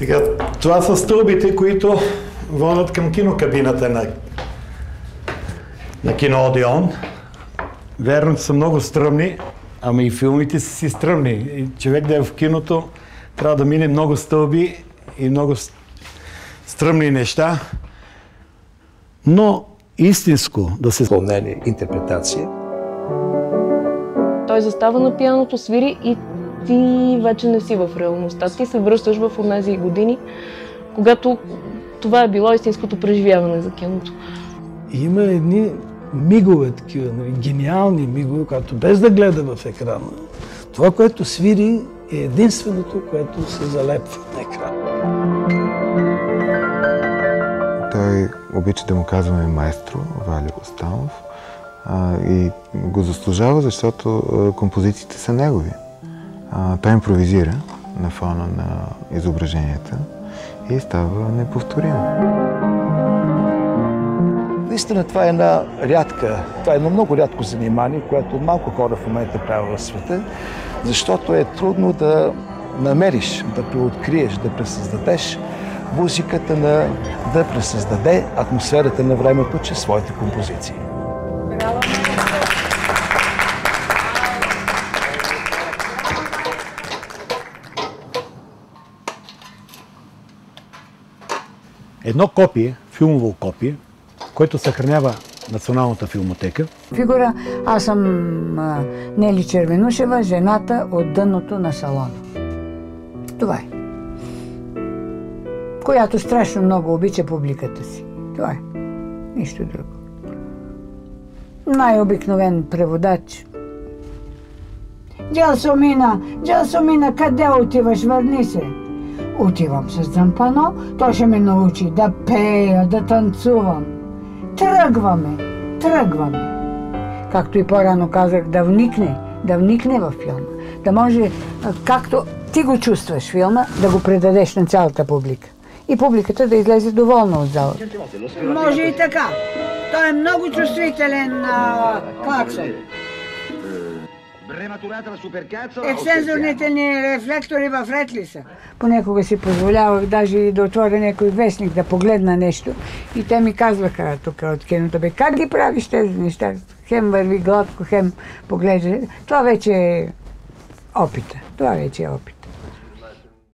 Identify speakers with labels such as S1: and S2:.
S1: Сега, това са стълбите, които водят към кинокабината на Кино Одеон. Верно, са много стръмни, ама и филмите са си стръмни. И човек да е в киното, трябва да мине много стълби и много стръмни неща. Но истинско да се
S2: изпълнение, интерпретация.
S3: Той застава на пианото, свири и ти вече не си в реалността. Ти се връщаш в онези години, когато това е било истинското преживяване за киното.
S4: Има едни мигове такива, гениални мигове, които без да гледа в екрана, това, което свири, е единственото, което се залепва на екрана.
S5: Той обича да му казваме маестро, Валю Останов, и го заслужава, защото композициите са негови. Той импровизира на фона на изображенията и става неповторимо.
S2: Наистина това е едно много рядко занимание, което малко хора в момента правят в света, защото е трудно да намериш, да преоткриеш, да пресъздадеш музиката, да пресъздаде атмосферата на времето чрез своите композиции.
S1: едно копие, филмово копие, което съхранява Националната филмотека.
S6: Фигура, аз съм Нели Червенушева, жената от дъното на салона. Това е. Която страшно много обича публиката си. Това е. Нищо друго. Най-обикновен преводач. Джалсомина, къде отиваш? Върни се. Отивам с Дзампано, той ще ме научи да пея, да танцувам. Тръгваме. Както и по-рано казах, да вникне във филма. Да може, както ти го чувстваш филма, да го предадеш на цялата публика. И публиката да излезе доволна от залата.
S7: Може и така. Той е много чувствителен клаксон. Ексцензорните ни рефлектори в ред ли са?
S6: Понякога си позволявах даже и да отворя някой вестник, да погледна нещо. И те ми казваха тук от киното, бе, как ги правиш тези неща? Хем върви гладко, хем поглежда. Това вече е опита.